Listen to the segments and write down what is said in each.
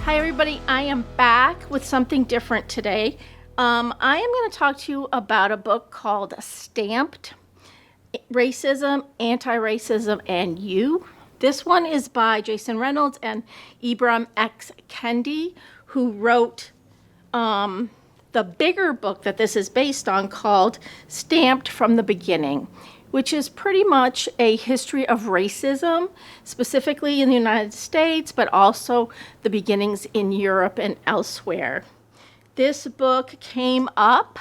Hi everybody, I am back with something different today. I am going to talk to you about a book called Stamped: Racism, Anti-Racism, and You. This one is by Jason Reynolds and Ibram X. Kendi, who wrote the bigger book that this is based on called Stamped from the Beginning, which is pretty much a history of racism, specifically in the United States, but also the beginnings in Europe and elsewhere. This book came up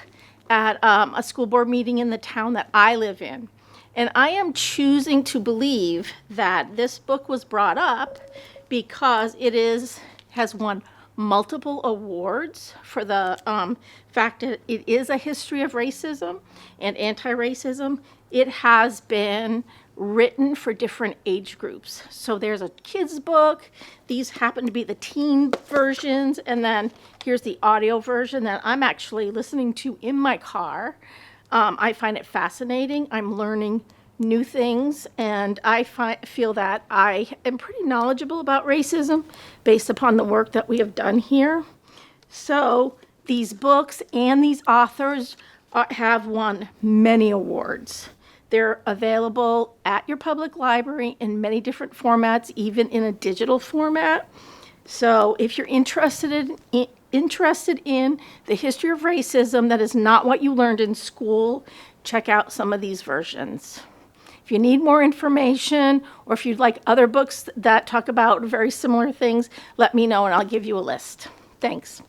at a school board meeting in the town that I live in. And I am choosing to believe that this book was brought up because has won multiple awards for the fact that it is a history of racism and anti-racism. It has been written for different age groups. So there's a kid's book. These happen to be the teen versions. And then here's the audio version that I'm actually listening to in my car. I find it fascinating. I'm learning new things, and I feel that I am pretty knowledgeable about racism based upon the work that we have done here. So these books and these authors have won many awards. They're available at your public library in many different formats, even in a digital format. So if you're interested in the history of racism that is not what you learned in school, check out some of these versions. If you need more information, or if you'd like other books that talk about very similar things, let me know and I'll give you a list. Thanks.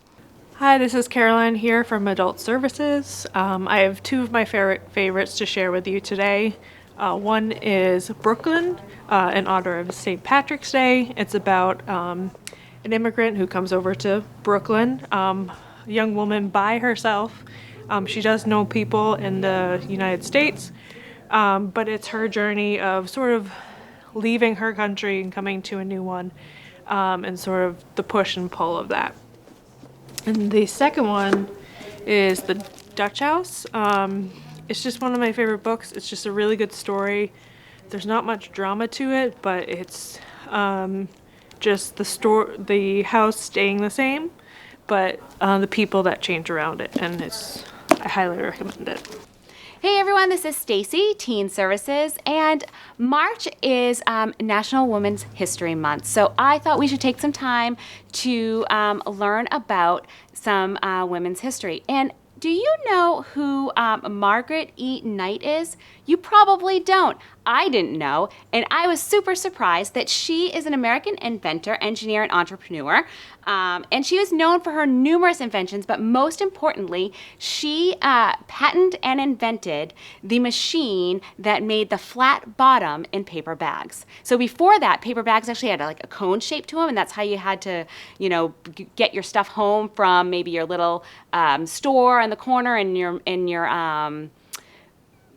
Hi, this is Caroline here from Adult Services. I have two of my favorites to share with you today. One is Brooklyn, in honor of St. Patrick's Day. It's about an immigrant who comes over to Brooklyn, a young woman by herself. She does know people in the United States, but it's her journey of sort of leaving her country and coming to a new one, and sort of the push and pull of that. And the second one is The Dutch House. It's just one of my favorite books. It's just a really good story. There's not much drama to it, but it's just the house staying the same, but the people that change around it. And I highly recommend it. Hey everyone, this is Stacy, Teen Services, and March is National Women's History Month. So I thought we should take some time to learn about some women's history. And do you know who Margaret E. Knight is? You probably don't. I didn't know, and I was super surprised that she is an American inventor, engineer, and entrepreneur. And she was known for her numerous inventions, but most importantly, she patented and invented the machine that made the flat bottom in paper bags. So before that, paper bags actually had like a cone shape to them, and that's how you had to, get your stuff home from maybe your little store on the corner in your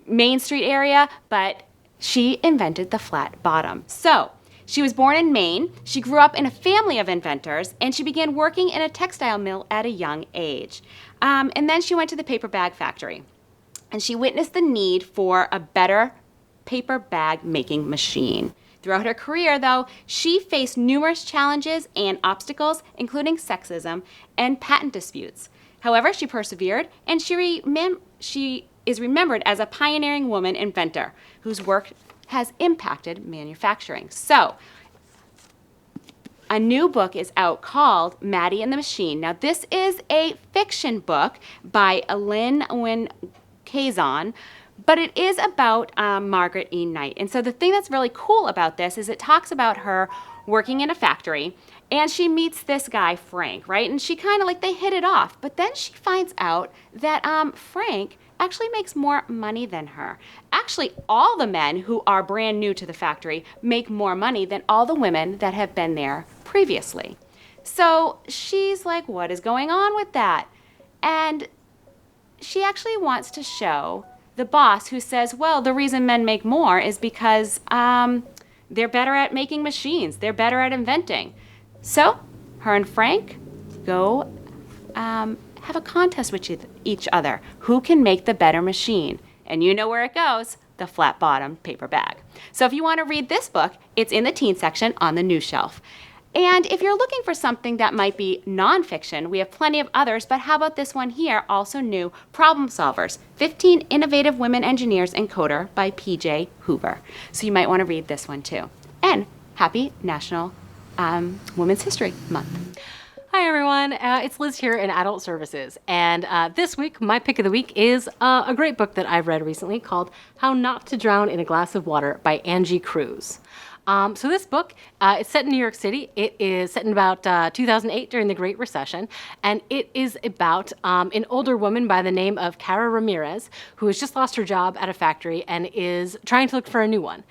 Main Street area. But she invented the flat bottom. So she was born in Maine. She grew up in a family of inventors, and she began working in a textile mill at a young age. And then she went to the paper bag factory, and she witnessed the need for a better paper bag making machine. Throughout her career, though, she faced numerous challenges and obstacles, including sexism and patent disputes. However, she persevered, and she is remembered as a pioneering woman inventor whose work has impacted manufacturing. So, a new book is out called Maddie and the Machine. Now, this is a fiction book by Lynn Wynn Kazan, but it is about Margaret E. Knight. And so the thing that's really cool about this is it talks about her working in a factory, and she meets this guy, Frank, right? And she kind of they hit it off. But then she finds out that Frank actually makes more money than her. Actually, all the men who are brand new to the factory make more money than all the women that have been there previously. So she's like, what is going on with that? And she actually wants to show the boss, who says, well, the reason men make more is because they're better at making machines. They're better at inventing. So her and Frank go have a contest with each other. Who can make the better machine? And you know where it goes, the flat-bottom paper bag. So if you want to read this book, it's in the teen section on the news shelf. And if you're looking for something that might be nonfiction, we have plenty of others, but how about this one here, also new, Problem Solvers, 15 Innovative Women Engineers and Coder by PJ Hoover. So you might want to read this one too. And happy National Women's History Month. Hi everyone, it's Liz here in Adult Services, and this week my pick of the week is a great book that I've read recently called How Not to Drown in a Glass of Water by Angie Cruz. So this book, it's set in New York City. It is set in about 2008 during the Great Recession, and it is about an older woman by the name of Cara Ramirez, who has just lost her job at a factory and is trying to look for a new one.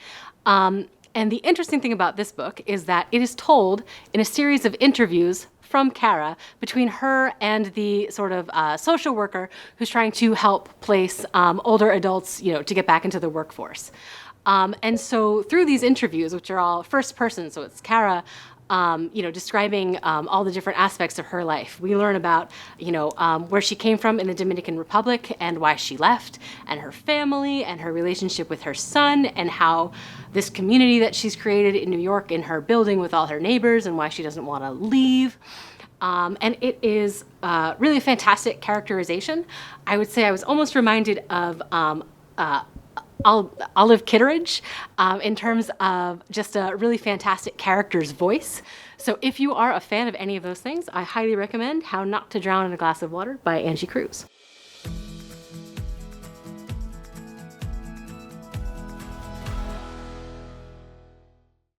And the interesting thing about this book is that it is told in a series of interviews from Cara between her and the sort of social worker who's trying to help place older adults, to get back into the workforce. And so through these interviews, which are all first person, so it's Cara, describing all the different aspects of her life. We learn about, where she came from in the Dominican Republic and why she left, and her family, and her relationship with her son, and how this community that she's created in New York in her building with all her neighbors, and why she doesn't want to leave. And it is really a fantastic characterization. I would say I was almost reminded of Olive Kitteridge in terms of just a really fantastic character's voice. So if you are a fan of any of those things, I highly recommend How Not to Drown in a Glass of Water by Angie Cruz.